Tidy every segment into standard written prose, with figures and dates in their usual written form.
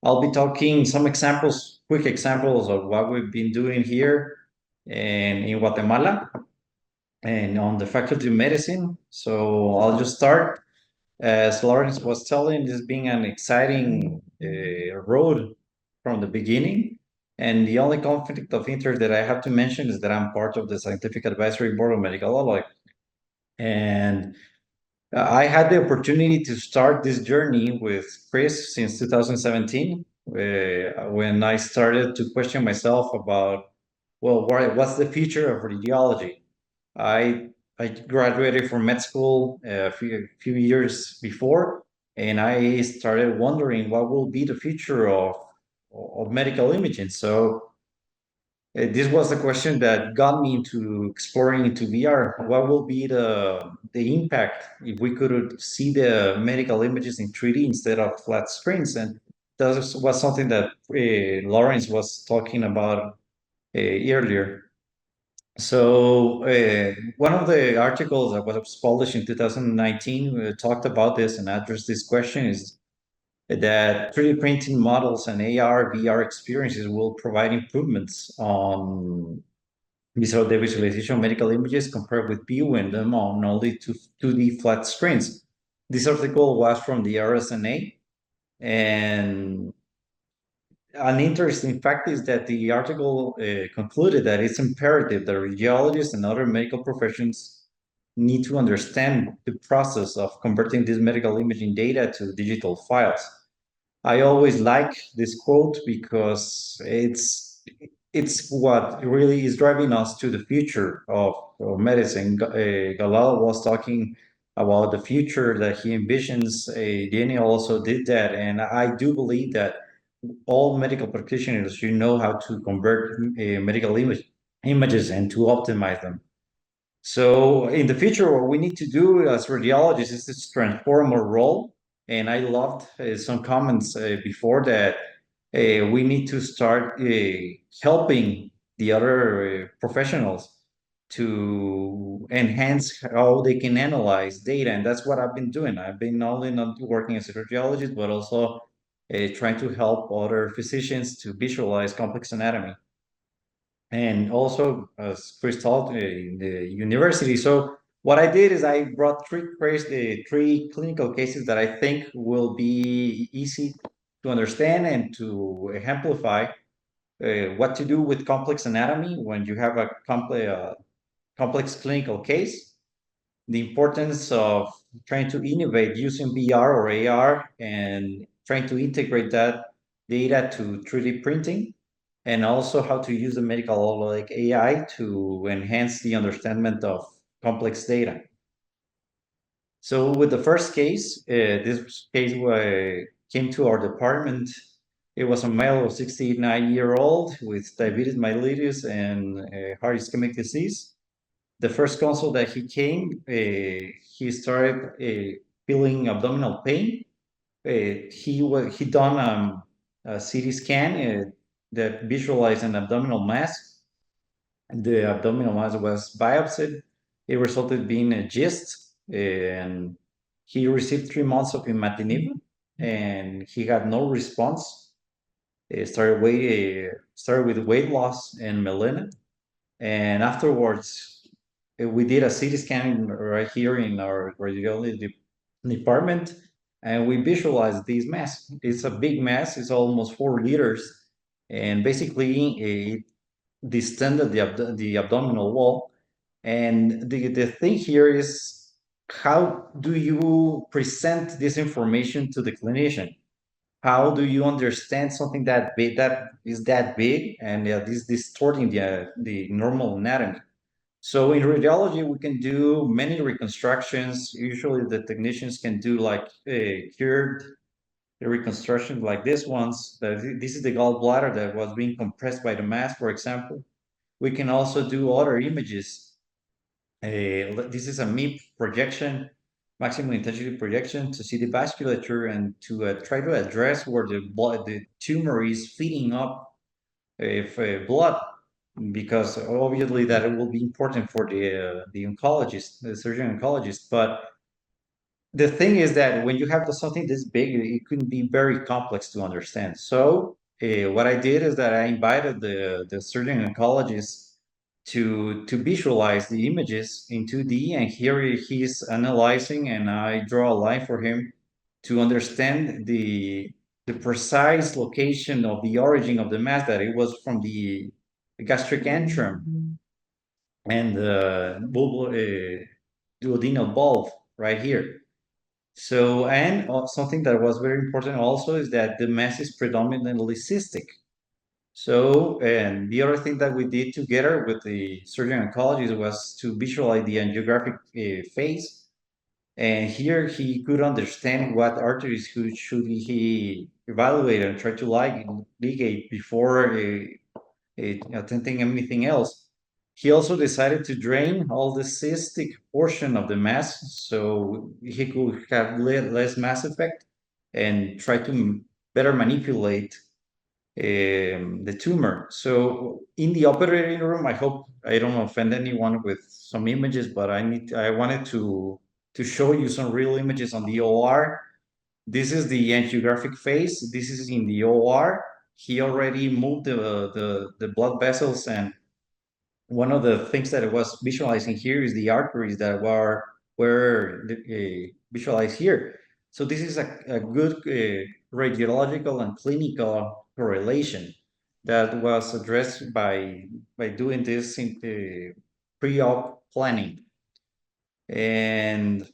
I'll be talking some examples, quick examples of what we've been doing here in Guatemala and on the Faculty of Medicine. So I'll just start. As Lawrence was telling, this being an exciting road from the beginning. And the only conflict of interest that I have to mention is that I'm part of the Scientific Advisory Board of Medicalholodeck. And I had the opportunity to start this journey with Chris since 2017, when I started to question myself about, well, what's the future of radiology? I I graduated from med school a few years before, and I started wondering what will be the future of medical imaging. So this was a question that got me into exploring into VR. What will be the impact if we could see the medical images in 3D instead of flat screens? And that was something that Lawrence was talking about earlier. So one of the articles that was published in 2019 talked about this and addressed this question is that 3D printing models and AR, VR experiences will provide improvements on the visualization of medical images compared with viewing them on only 2D flat screens. This article was from the RSNA, and an interesting fact is that the article concluded that it's imperative that radiologists and other medical professions need to understand the process of converting this medical imaging data to digital files. I always like this quote because it's what really is driving us to the future of medicine. Galal was talking about the future that he envisions. Daniel also did that, and I do believe that all medical practitioners should know how to convert medical images and to optimize them. So in the future, what we need to do as radiologists is to transform our role. And I loved some comments before that we need to start helping the other professionals to enhance how they can analyze data. And that's what I've been doing. I've been not only not working as a radiologist, but also trying to help other physicians to visualize complex anatomy. And also, as Chris taught in the university. So what I did is I brought three clinical cases that I think will be easy to understand and to exemplify what to do with complex anatomy when you have a complex clinical case, the importance of trying to innovate using VR or AR and trying to integrate that data to 3D printing, and also how to use the medical like AI to enhance the understanding of complex data. So with the first case, this case came to our department. It was a male of 69-year-old with diabetes mellitus and heart ischemic disease. The first consult that he came, he started feeling abdominal pain. He done a CT scan that visualized an abdominal mass. The abdominal mass was biopsied. It resulted being a cyst, and he received 3 months of imatinib, and he had no response. Started with weight loss and melena, and afterwards we did a CT scan right here in our radiology department, and we visualized this mass. It's a big mass. It's almost 4 liters, and basically it distended the abdominal wall. And the thing here is, how do you present this information to the clinician? How do you understand something that big, that is that big, and this distorting the normal anatomy? So in radiology, we can do many reconstructions. Usually, the technicians can do like a cured reconstruction like this ones. This is the gallbladder that was being compressed by the mass, for example. We can also do other images. This is a MIP projection, maximum intensity projection, to see the vasculature and to try to address where the tumor is feeding up if blood, because obviously that will be important for the oncologist, the surgeon oncologist. But the thing is that when you have something this big, it can be very complex to understand. So what I did is that I invited the surgeon oncologist to visualize the images in 2D, and here he's analyzing, and I draw a line for him to understand the precise location of the origin of the mass, that it was from the gastric antrum and the duodenal bulb right here. So, and something that was very important also is that the mass is predominantly cystic. So, and the other thing that we did together with the surgeon oncologist was to visualize the angiographic phase. And here he could understand what arteries should he evaluate and try to ligate before attempting anything else. He also decided to drain all the cystic portion of the mass so he could have less mass effect and try to better manipulate the tumor. So in the operating room, I hope I don't offend anyone with some images, but I wanted to show you some real images on the OR. This is the angiographic phase. This is in the OR. He already moved the blood vessels, and one of the things that I was visualizing here is the arteries that were visualized here. So this is a good radiological and clinical correlation that was addressed by doing this in the pre-op planning. And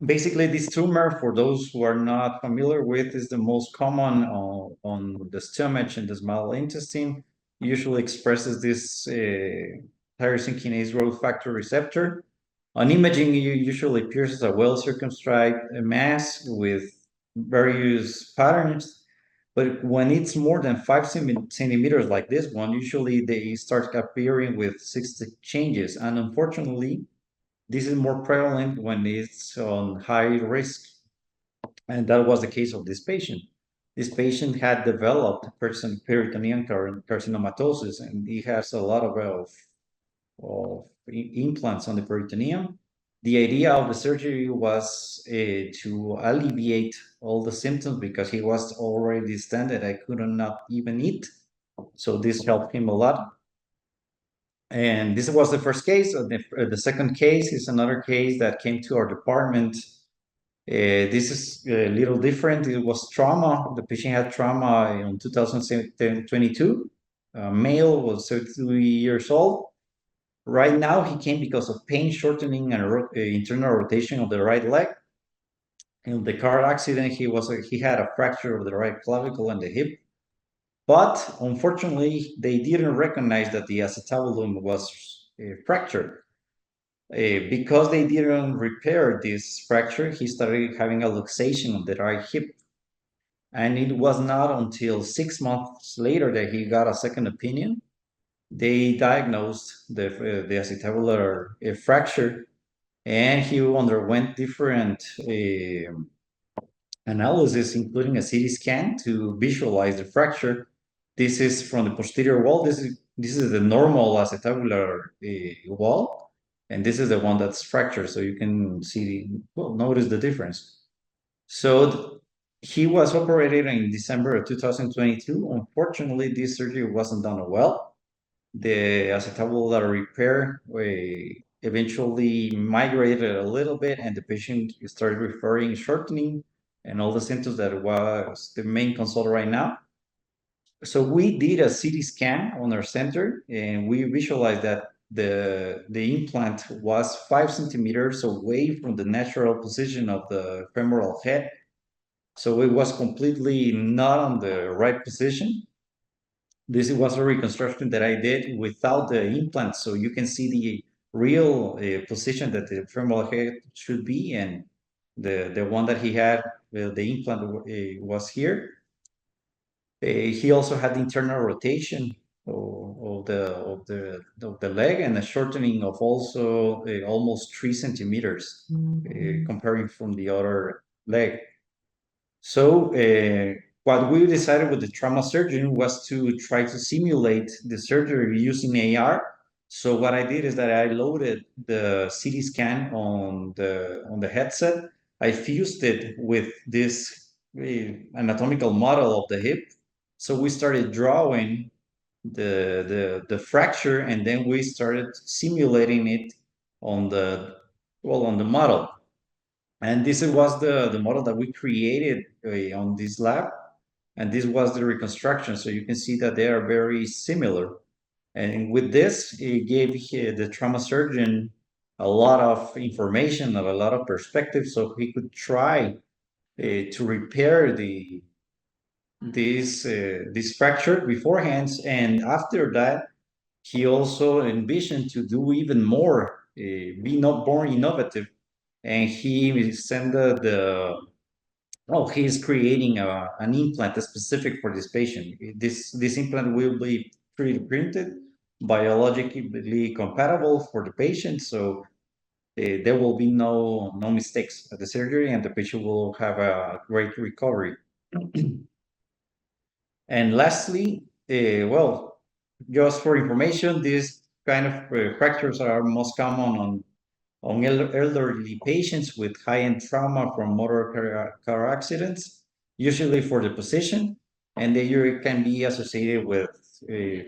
basically, this tumor, for those who are not familiar with, is the most common on the stomach and the small intestine. Usually expresses this tyrosine kinase growth factor receptor. On imaging, it usually appears as a well-circumscribed mass with various patterns. But when it's more than 5 centimeters like this one, usually they start appearing with cystic changes. And unfortunately, this is more prevalent when it's on high risk, and that was the case of this patient. This patient had developed peritoneal carcinomatosis, and he has a lot of implants on the peritoneum. The idea of the surgery was to alleviate all the symptoms because he was already distended. I could not even eat. So this helped him a lot. And this was the first case. The second case is another case that came to our department. This is a little different. It was trauma. The patient had trauma in 2022. Male, was 33 years old. Right now, he came because of pain, shortening, and internal rotation of the right leg. In the car accident, he had a fracture of the right clavicle and the hip. But unfortunately, they didn't recognize that the acetabulum was fractured. Because they didn't repair this fracture, he started having a luxation of the right hip. And it was not until 6 months later that he got a second opinion. They diagnosed the acetabular fracture, and he underwent different analysis, including a CT scan to visualize the fracture. This is from the posterior wall. This is the normal acetabular wall, and this is the one that's fractured. So you can see, well, notice the difference. So he was operated in December of 2022. Unfortunately, this surgery wasn't done well. The acetabular repair eventually migrated a little bit, and the patient started referring shortening and all the symptoms that was the main consult right now. So we did a CT scan on our center, and we visualized that the implant was 5 centimeters away from the natural position of the femoral head. So it was completely not on the right position. This was a reconstruction that I did without the implant, so you can see the real position that the femoral head should be, and the one that he had, the implant was here. He also had internal rotation of the leg, and a shortening of also almost 3 centimeters comparing from the other leg. So what we decided with the trauma surgeon was to try to simulate the surgery using AR. So what I did is that I loaded the CT scan on the headset. I fused it with this anatomical model of the hip. So we started drawing the fracture, and then we started simulating it on the on the model. And this was the model that we created on this lab, and this was the reconstruction. So you can see that they are very similar. And with this, it gave the trauma surgeon a lot of information and a lot of perspective, so he could try to repair this fracture beforehand. And after that, he also envisioned to do even more, be not more innovative. And he sent he's creating an implant specific for this patient. This implant will be 3D printed, biologically compatible for the patient, so there will be no mistakes at the surgery, and the patient will have a great recovery. And lastly, just for information, these kind of fractures are most common on elderly patients with high-end trauma from motor car accidents, usually for the position, and they can be associated with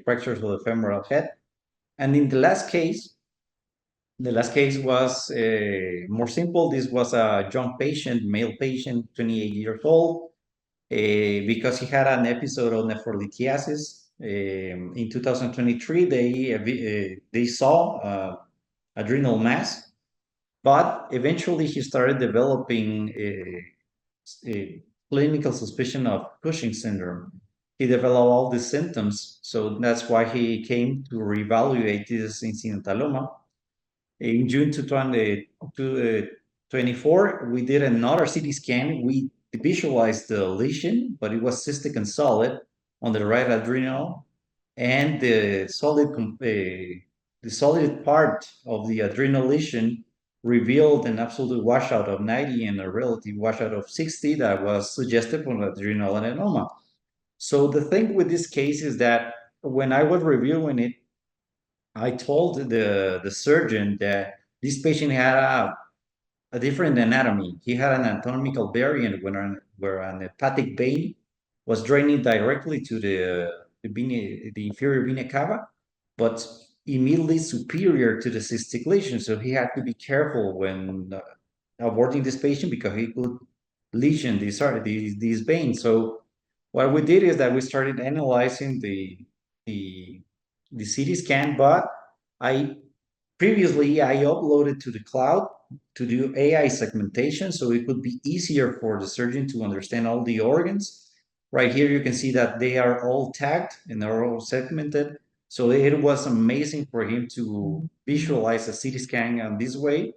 fractures of the femoral head. And in the last case was more simple. This was a young patient, male patient, 28 years old, because he had an episode of nephrolithiasis. In 2023, they saw adrenal mass, but eventually he started developing a clinical suspicion of Cushing syndrome. He developed all these symptoms, so that's why he came to reevaluate this incidentaloma. In June 2024, we did another CT scan. We visualized the lesion, but it was cystic and solid on the right adrenal, and the solid part of the adrenal lesion revealed an absolute washout of 90 and a relative washout of 60 that was suggestive of adrenal adenoma. So the thing with this case is that when I was reviewing it, I told the surgeon that this patient had a different anatomy. He had an anatomical variant where an hepatic vein was draining directly to the inferior vena cava, but immediately superior to the cystic lesion. So he had to be careful when aborting this patient because he could lesion these veins. So what we did is that we started analyzing the the CT scan, but I previously I uploaded to the cloud to do AI segmentation, so it could be easier for the surgeon to understand all the organs. Right here, you can see that they are all tagged and they're all segmented. So it was amazing for him to visualize a CT scan in this way.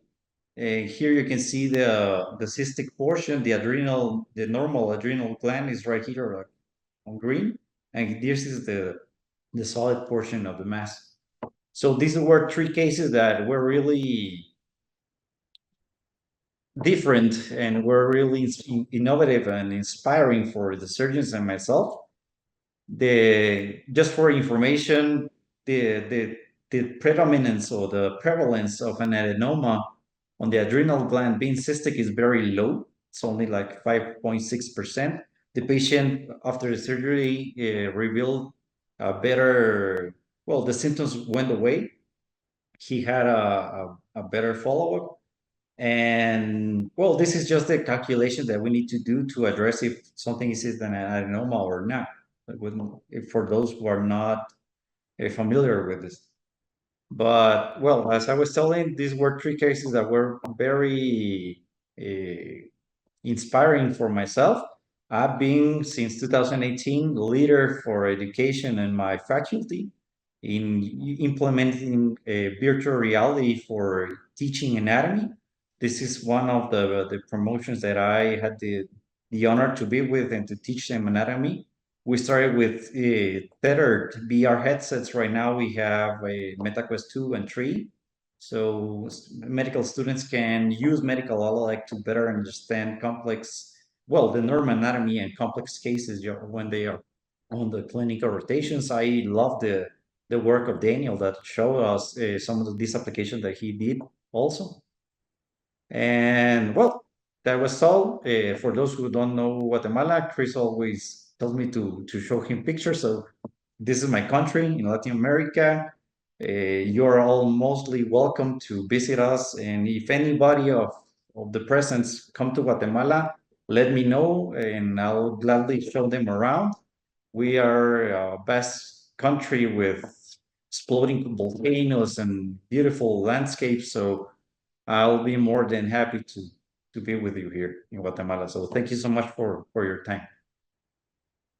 Here you can see the cystic portion, the normal adrenal gland is right here on green, and this is the solid portion of the mass. So these were three cases that were really different and were really innovative and inspiring for the surgeons and myself. The just for information, the predominance or the prevalence of an adenoma on the adrenal gland being cystic is very low. It's only like 5.6%. The patient after the surgery revealed a better, the symptoms went away. He had a better follow-up. And this is just the calculation that we need to do to address if something is an adenoma or not. For those who are not familiar with this. But as I was telling, these were three cases that were very inspiring for myself. I've been since 2018 leader for education in my faculty in implementing virtual reality for teaching anatomy. This is one of the promotions that I had the honor to be with and to teach them anatomy. We started with tethered VR headsets. Right now we have a MetaQuest 2 and 3. So medical students can use Medicalholodeck to better understand the normal anatomy and complex cases when they are on the clinical rotations. I love the work of Daniel that showed us some of these applications that he did also. And well, that was all. For those who don't know Guatemala, Chris always tells me to show him pictures. So this is my country in Latin America. You're all mostly welcome to visit us. And if anybody of the presents come to Guatemala, let me know and I'll gladly show them around. We are a best country with exploding volcanoes and beautiful landscapes. So I'll be more than happy to be with you here in Guatemala. So thank you so much for your time.